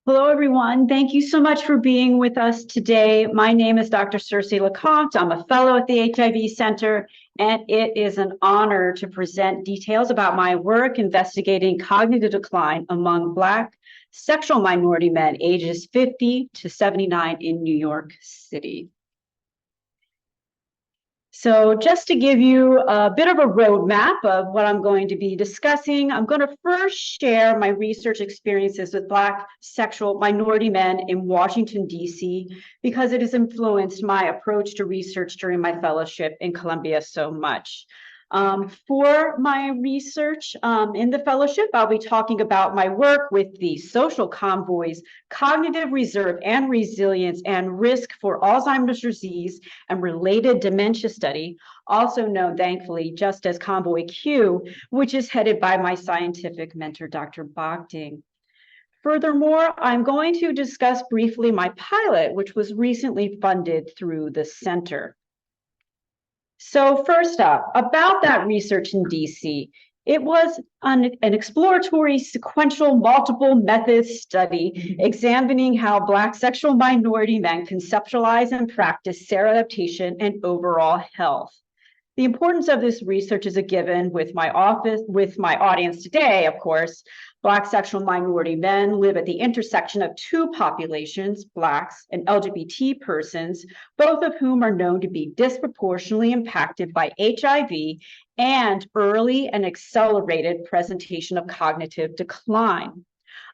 Hello, everyone. Thank you so much for being with us today. My name is Dr. Circe Compte. I'm a fellow at the HIV Center, and it is an honor to present details about my work investigating cognitive decline among Black sexual minority men ages 50 to 79 in New York City. So just to give you a bit of a roadmap of what I'm going to be discussing, I'm going to first share my research experiences with Black sexual minority men in Washington, D.C., because it has influenced my approach to research during my fellowship in Columbia so much. For my research in the fellowship, I'll be talking about my work with the social convoys, cognitive reserve and resilience and risk for Alzheimer's disease and related dementia study, also known, thankfully, just as Convoy Q, which is headed by my scientific mentor, Dr. Bogding. Furthermore, I'm going to discuss briefly my pilot, which was recently funded through the center. So first up, about that research in DC, it was an exploratory sequential multiple method study examining how Black sexual minority men conceptualize and practice seroadaptation and overall health. The importance of this research is a given with my audience today, of course. Black sexual minority men live at the intersection of two populations, Blacks and LGBT persons, both of whom are known to be disproportionately impacted by HIV and early and accelerated presentation of cognitive decline.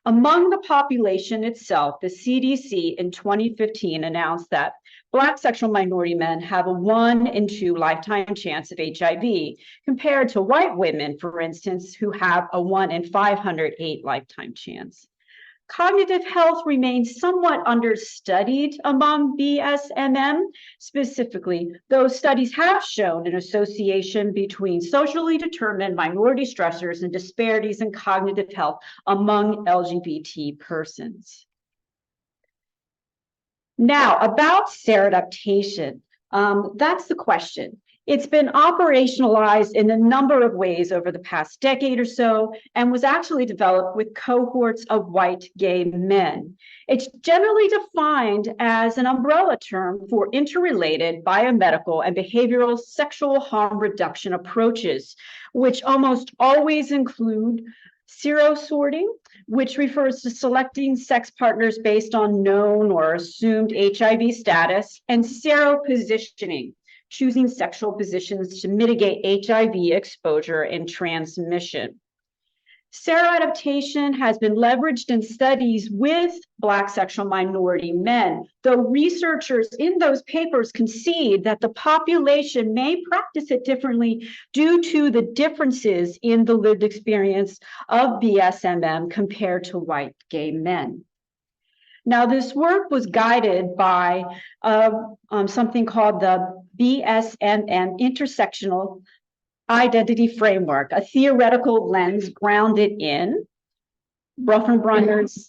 Among the population itself, the CDC in 2015 announced that Black sexual minority men have a 1 in 2 lifetime chance of HIV, compared to white women, for instance, who have a 1 in 508 lifetime chance. Cognitive health remains somewhat understudied among BSMM. Specifically, those studies have shown an association between socially determined minority stressors and disparities in cognitive health among LGBT persons. Now, about seroadaptation, that's the question. It's been operationalized in a number of ways over the past decade or so and was actually developed with cohorts of white gay men. It's generally defined as an umbrella term for interrelated biomedical and behavioral sexual harm reduction approaches, which almost always include serosorting, which refers to selecting sex partners based on known or assumed HIV status, and seropositioning, choosing sexual positions to mitigate HIV exposure and transmission. Seroadaptation has been leveraged in studies with Black sexual minority men, though researchers in those papers concede that the population may practice it differently due to the differences in the lived experience of BSMM compared to white gay men. Now, this work was guided by something called the BSMM Intersectional Identity Framework, a theoretical lens grounded in Bronfenbrenner's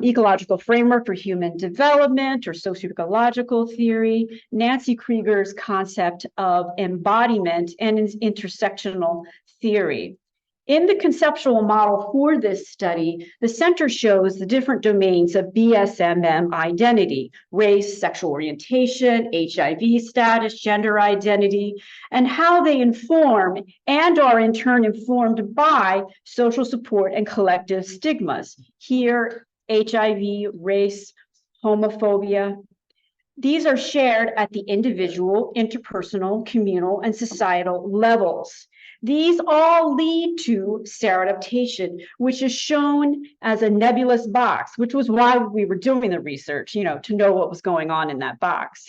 Ecological Framework for Human Development or Socioecological Theory, Nancy Krieger's concept of embodiment, and intersectional theory. In the conceptual model for this study, the center shows the different domains of BSMM identity: race, sexual orientation, HIV status, gender identity, and how they inform and are in turn informed by social support and collective stigmas. Here, HIV, race, homophobia. These are shared at the individual, interpersonal, communal, and societal levels. These all lead to seroadaptation, which is shown as a nebulous box, which was why we were doing the research, to know what was going on in that box.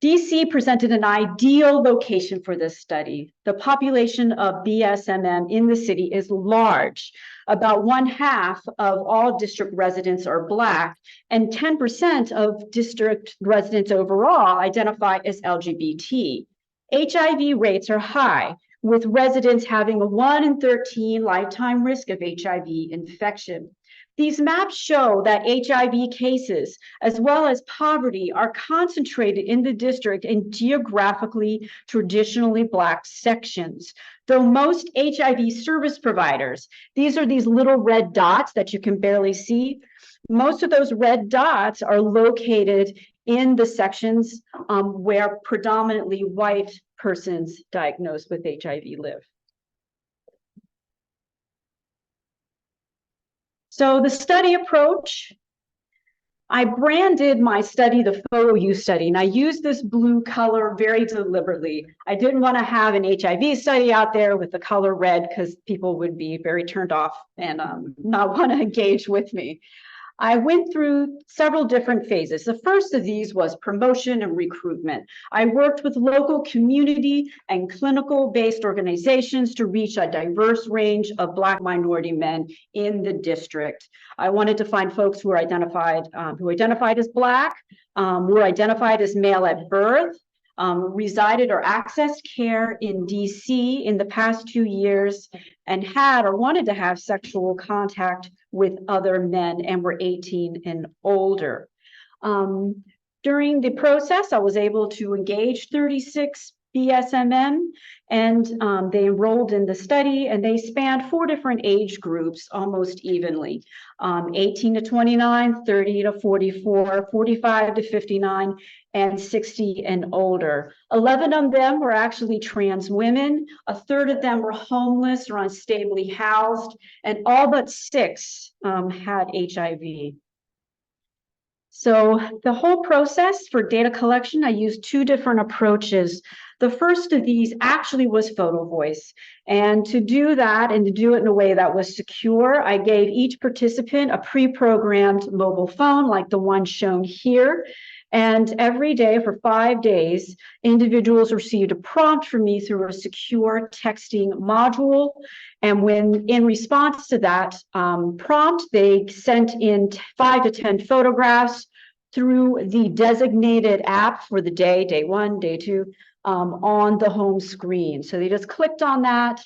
DC presented an ideal location for this study. The population of BSMM in the city is large. About 1/2 of all district residents are Black, and 10% of district residents overall identify as LGBT. HIV rates are high, with residents having a 1 in 13 lifetime risk of HIV infection. These maps show that HIV cases, as well as poverty, are concentrated in the district in geographically traditionally Black sections. Though most HIV service providers, these are these little red dots that you can barely see, most of those red dots are located in the sections where predominantly white persons diagnosed with HIV live. So the study approach, I branded my study the Photo Use study, and I used this blue color very deliberately. I didn't want to have an HIV study out there with the color red because people would be very turned off and not want to engage with me. I went through several different phases. The first of these was promotion and recruitment. I worked with local community and clinical-based organizations to reach a diverse range of Black minority men in the district. I wanted to find folks who were identified as Black, were identified as male at birth, resided or accessed care in DC in the past 2 years, and had or wanted to have sexual contact with other men and were 18 and older. During the process, I was able to engage 36 BSMN, and they enrolled in the study, and they spanned 4 different age groups almost evenly, 18 to 29, 30 to 44, 45 to 59, and 60 and older. 11 of them were actually trans women, a third of them were homeless or unstably housed, and all but 6 had HIV. So the whole process for data collection, I used 2 different approaches. The first of these actually was photo voice. And to do that and to do it in a way that was secure, I gave each participant a pre-programmed mobile phone like the one shown here. And every day for 5 days, individuals received a prompt from me through a secure texting module. And when in response to that prompt, they sent in 5 to 10 photographs through the designated app for the day 1, day 2, on the home screen. So they just clicked on that,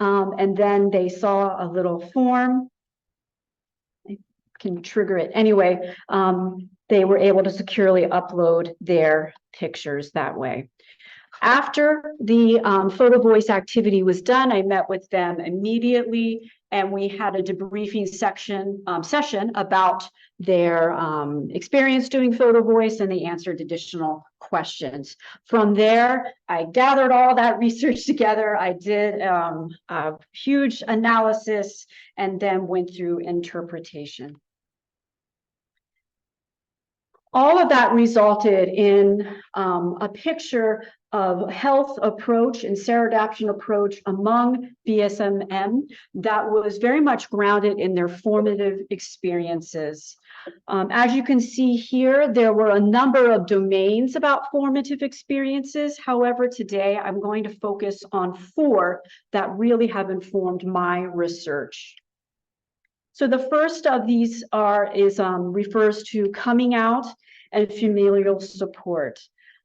and then they saw a little form. I can trigger it. Anyway, they were able to securely upload their pictures that way. After the photo voice activity was done, I met with them immediately, and we had a debriefing session about their experience doing photo voice, and they answered additional questions. From there, I gathered all that research together. I did a huge analysis and then went through interpretation. All of that resulted in a picture of health approach and seroadaptation approach among BSMM that was very much grounded in their formative experiences. As you can see here, there were a number of domains about formative experiences. However, today I'm going to focus on 4 that really have informed my research. So the first of these refers to coming out and familial support.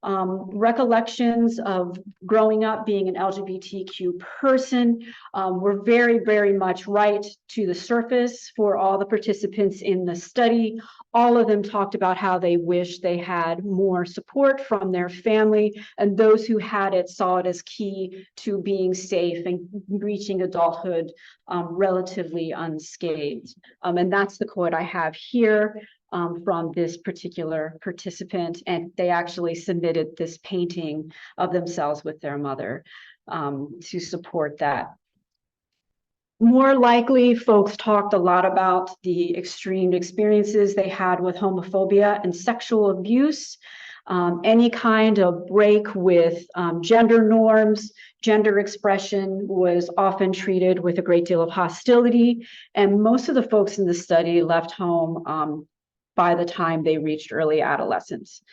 Recollections of growing up being an LGBTQ person were very, very much right to the surface for all the participants in the study. All of them talked about how they wish they had more support from their family, and those who had it saw it as key to being safe and reaching adulthood relatively unscathed. And that's the quote I have here. From this particular participant, and they actually submitted this painting of themselves with their mother to support that. More likely, folks talked a lot about the extreme experiences they had with homophobia and sexual abuse, any kind of break with gender norms. Gender expression was often treated with a great deal of hostility, and most of the folks in the study left home by the time they reached early adolescence.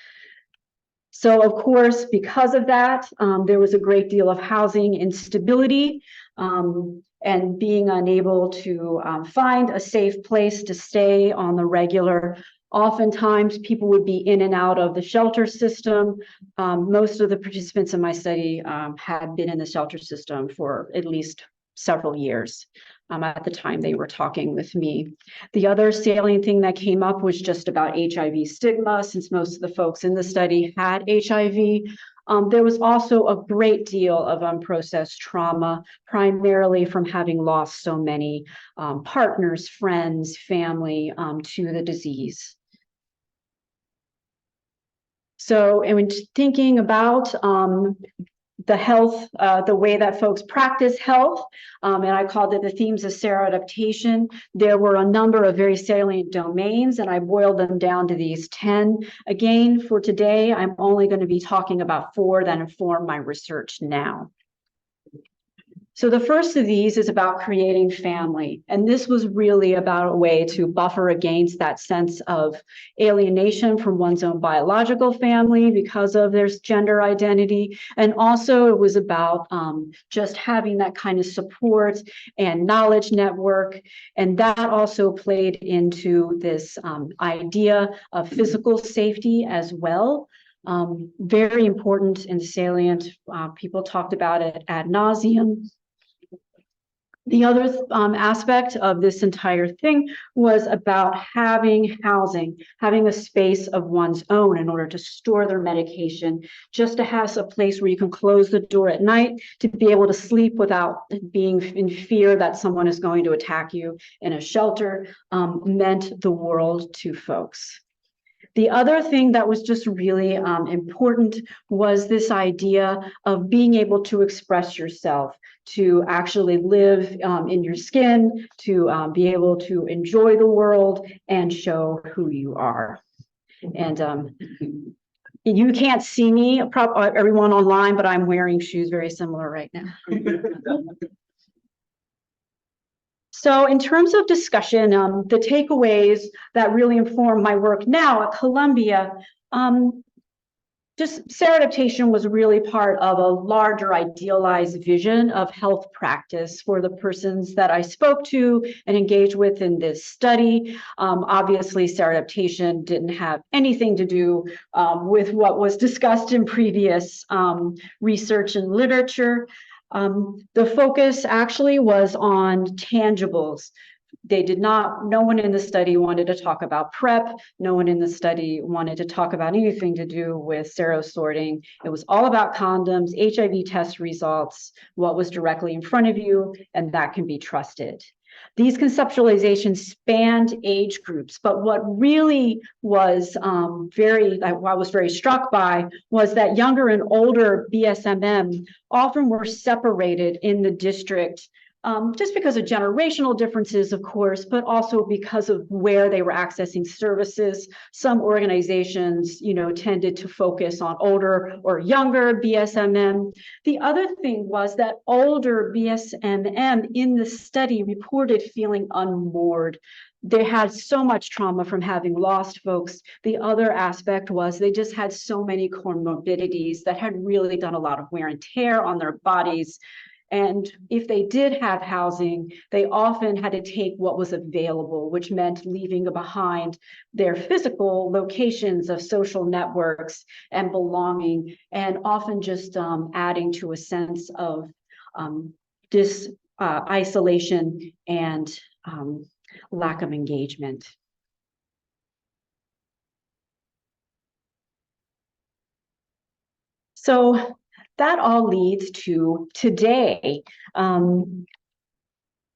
So of course, because of that, there was a great deal of housing instability and being unable to find a safe place to stay on the regular. Oftentimes, people would be in and out of the shelter system. Most of the participants in my study had been in the shelter system for at least several years at the time they were talking with me. The other salient thing that came up was just about HIV stigma, since most of the folks in the study had HIV. There was also a great deal of unprocessed trauma, primarily from having lost so many partners, friends, family to the disease. So, and when thinking about the health, the way that folks practice health, and I called it the themes of seroadaptation. There were a number of very salient domains, and I boiled them down to these 10. Again, for today, I'm only going to be talking about 4 that inform my research now. So the first of these is about creating family. And this was really about a way to buffer against that sense of alienation from one's own biological family because of their gender identity. And also it was about just having that kind of support and knowledge network. And that also played into this idea of physical safety as well. Very important and salient. People talked about it ad nauseum. The other aspect of this entire thing was about having housing, having a space of one's own in order to store their medication, just to have a place where you can close the door at night, to be able to sleep without being in fear that someone is going to attack you in a shelter, meant the world to folks. The other thing that was just really important was this idea of being able to express yourself, to actually live in your skin, to be able to enjoy the world and show who you are. And you can't see me, everyone online, but I'm wearing shoes very similar right now. So in terms of discussion, the takeaways that really inform my work now at Columbia, just seroadaptation was really part of a larger idealized vision of health practice for the persons that I spoke to and engaged with in this study. Obviously, seroadaptation didn't have anything to do with what was discussed in previous research and literature. The focus actually was on tangibles. No one in the study wanted to talk about PrEP. No one in the study wanted to talk about anything to do with serosorting. It was all about condoms, HIV test results, what was directly in front of you, and that can be trusted. These conceptualizations spanned age groups, but what really was I was very struck by was that younger and older BSMM often were separated in the district just because of generational differences, of course, but also because of where they were accessing services. Some organizations, tended to focus on older or younger BSMM. The other thing was that older BSMM in the study reported feeling unmoored. They had so much trauma from having lost folks. The other aspect was they just had so many comorbidities that had really done a lot of wear and tear on their bodies. And if they did have housing, they often had to take what was available, which meant leaving behind their physical locations of social networks and belonging, and often just adding to a sense of isolation and lack of engagement. So that all leads to today.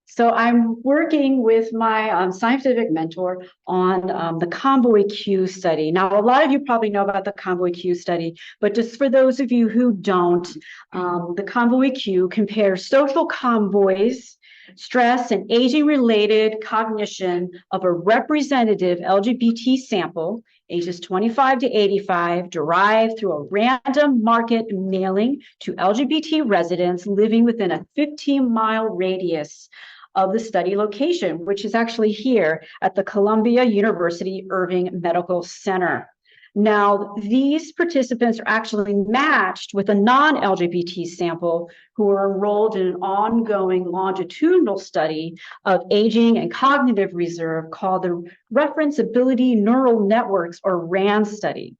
So I'm working with my scientific mentor on the Convoy-Q study. Now, a lot of you probably know about the Convoy-Q study, but just for those of you who don't, the Convoy-Q compares social convoys, stress, and aging-related cognition of a representative LGBT sample, ages 25 to 85, derived through a random market mailing to LGBT residents living within a 15-mile radius of the study location, which is actually here at the Columbia University Irving Medical Center. Now, these participants are actually matched with a non-LGBT sample who are enrolled in an ongoing longitudinal study of aging and cognitive reserve called the Reference Ability Neural Networks, or RAND study.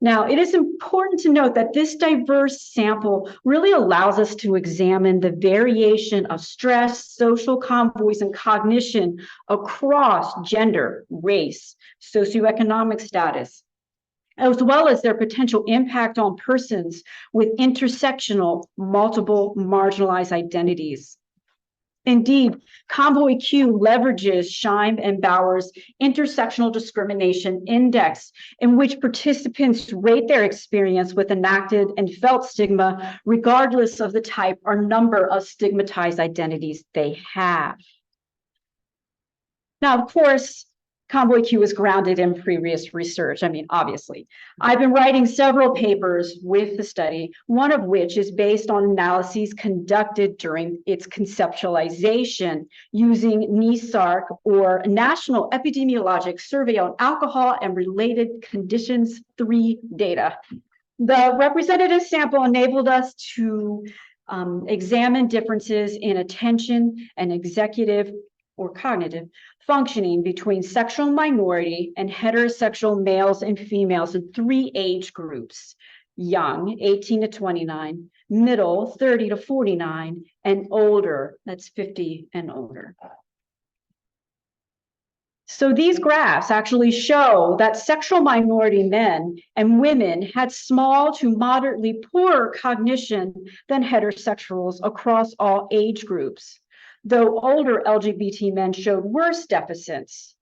Now, it is important to note that this diverse sample really allows us to examine the variation of stress, social convoys, and cognition across gender, race, socioeconomic status, as well as their potential impact on persons with intersectional, multiple marginalized identities. Indeed, Convoy Q leverages Scheim and Bauer's intersectional discrimination index, in which participants rate their experience with enacted and felt stigma, regardless of the type or number of stigmatized identities they have. Now, of course, Convoy Q is grounded in previous research. I mean, obviously, I've been writing several papers with the study, one of which is based on analyses conducted during its conceptualization using NESARC, or National Epidemiologic Survey on Alcohol and Related Conditions 3 data. The representative sample enabled us to examine differences in attention and executive or cognitive functioning between sexual minority and heterosexual males and females in 3 age groups: young, 18 to 29, middle, 30 to 49, and older, that's 50 and older. So these graphs actually show that sexual minority men and women had small to moderately poorer cognition than heterosexuals across all age groups, though older LGBT men showed worse deficits.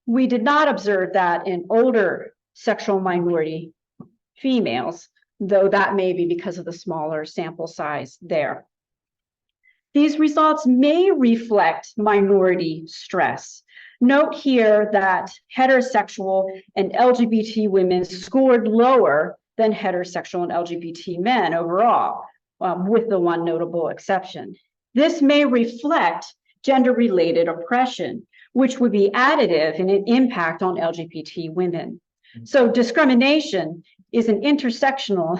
We did not observe that in older sexual minority females, though that may be because of the smaller sample size there. These results may reflect minority stress. Note here that heterosexual and LGBT women scored lower than heterosexual and LGBT men overall, with the one notable exception. This may reflect gender-related oppression, which would be additive in an impact on LGBT women. So discrimination is as intersectional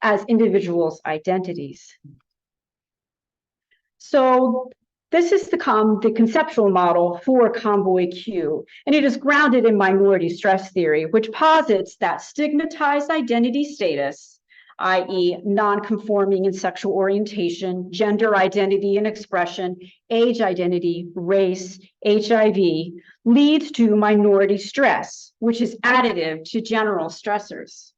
as individuals' identities. So this is the conceptual model for Convoy Q, and it is grounded in minority stress theory, which posits that stigmatized identity status, i.e. non-conforming in sexual orientation, gender identity and expression, age identity, race, HIV, leads to minority stress, which is additive to general stressors.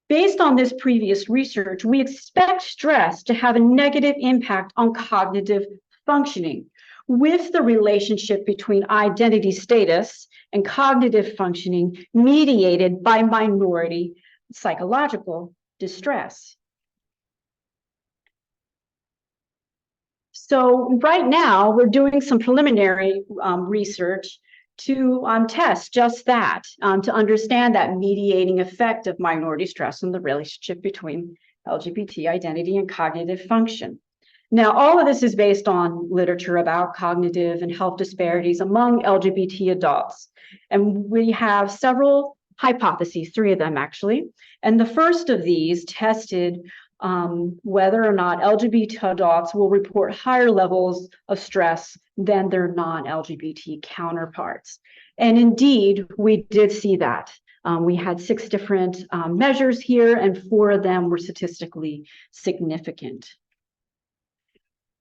Based on this previous research, we expect stress to have a negative impact on cognitive functioning, with the relationship between identity status and cognitive functioning mediated by minority psychological distress. So right now, we're doing some preliminary research to test just that, to understand that mediating effect of minority stress and the relationship between LGBT identity and cognitive function. Now, all of this is based on literature about cognitive and health disparities among LGBT adults. And we have several hypotheses, 3 of them actually. And the first of these tested whether or not LGBT adults will report higher levels of stress than their non-LGBT counterparts. And indeed, we did see that. We had 6 different measures here, and 4 of them were statistically significant.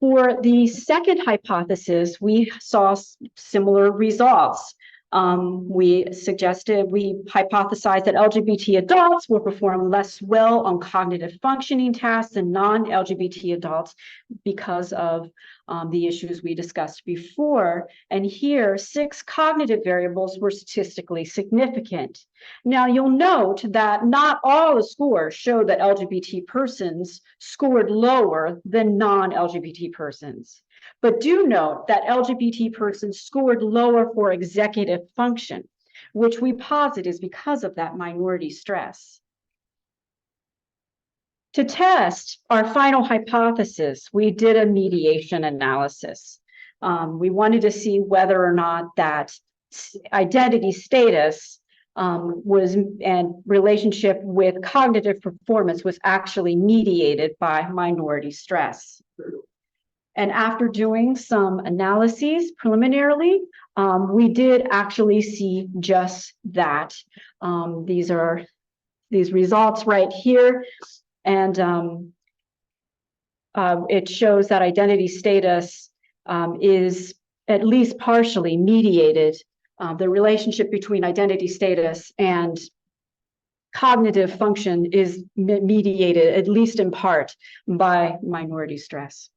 For the second hypothesis, we saw similar results. We hypothesized that LGBT adults will perform less well on cognitive functioning tasks than non-LGBT adults because of the issues we discussed before. And here, 6 cognitive variables were statistically significant. Now, you'll note that not all the scores show that LGBT persons scored lower than non-LGBT persons. But do note that LGBT persons scored lower for executive function, which we posit is because of that minority stress. To test our final hypothesis, we did a mediation analysis. We wanted to see whether or not that identity status and relationship with cognitive performance was actually mediated by minority stress. And after doing some analyses preliminarily, We did actually see just that. These are these results right here. And it shows that identity status is at least partially mediated. The relationship between identity status and cognitive function is mediated, at least in part, by minority stress.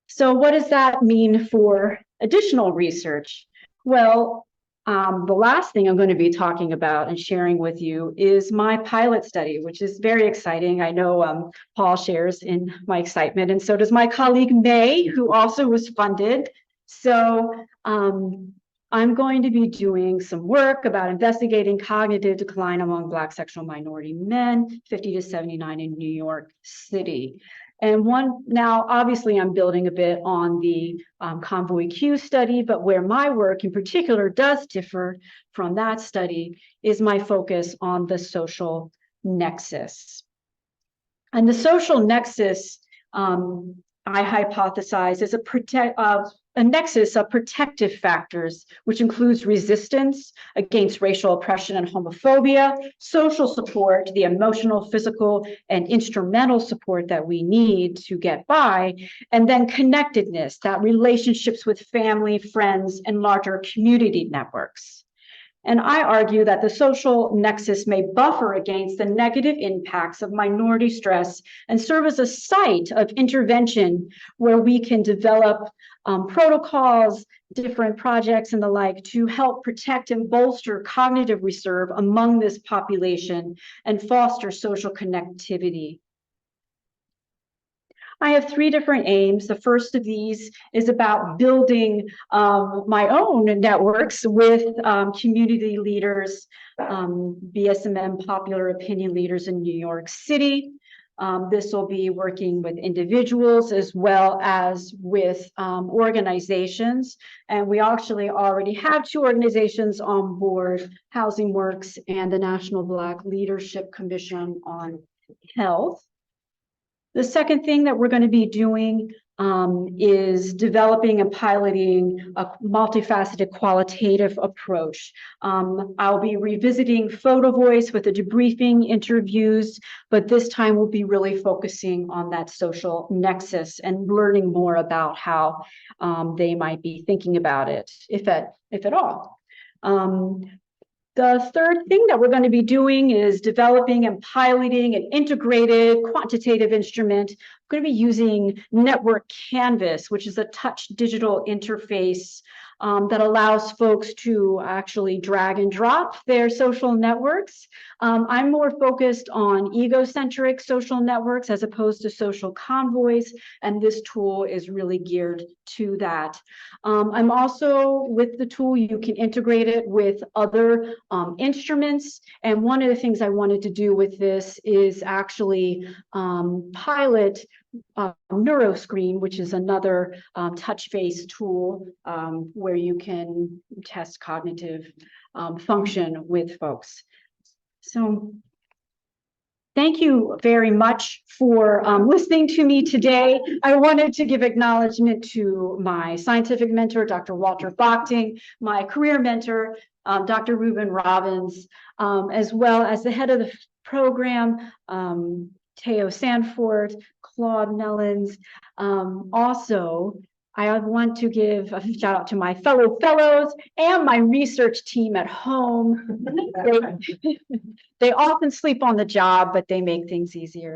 So what does that mean for additional research? Well, the last thing I'm going to be talking about and sharing with you is my pilot study, which is very exciting. I know Paul shares in my excitement, and so does my colleague May, who also was funded. So I'm going to be doing some work about investigating cognitive decline among Black sexual minority men, 50 to 79 in New York City. And now, obviously, I'm building a bit on the Convoy Q study, but where my work in particular does differ from that study is my focus on the social nexus. And the social nexus, I hypothesize, is a nexus of protective factors, which includes resistance against racial oppression and homophobia, social support, the emotional, physical, and instrumental support that we need to get by, and then connectedness, that relationships with family, friends, and larger community networks. And I argue that the social nexus may buffer against the negative impacts of minority stress and serve as a site of intervention where we can develop protocols, different projects, and the like to help protect and bolster cognitive reserve among this population and foster social connectivity. I have three different aims. The first of these is about building my own networks with community leaders, BSMM popular opinion leaders in New York City. This will be working with individuals as well as with organizations. And we actually already have two organizations on board, Housing Works and the National Black Leadership Commission on Health. The second thing that we're going to be doing is developing and piloting a multifaceted qualitative approach. I'll be revisiting Photo Voice with the debriefing interviews, but this time we'll be really focusing on that social nexus and learning more about how they might be thinking about it, if at all. The third thing that we're going to be doing is developing and piloting an integrated quantitative instrument. We're going to be using Network Canvas, which is a touch digital interface that allows folks to actually drag and drop their social networks. I'm more focused on egocentric social networks as opposed to social convoys, and this tool is really geared to that. I'm also, with the tool, you can integrate it with other instruments, and one of the things I wanted to do with this is actually pilot NeuroScreen, which is another touch-based tool where you can test cognitive function with folks. So thank you very much for listening to me today. I wanted to give acknowledgement to my scientific mentor, Dr. Walter Bochting, my career mentor, Dr. Reuben Robbins, as well as the head of the program, Teo Sanford, Claude Nellens. Also, I want to give a shout out to my fellow fellows and my research team at home. They often sleep on the job, but they make things easier.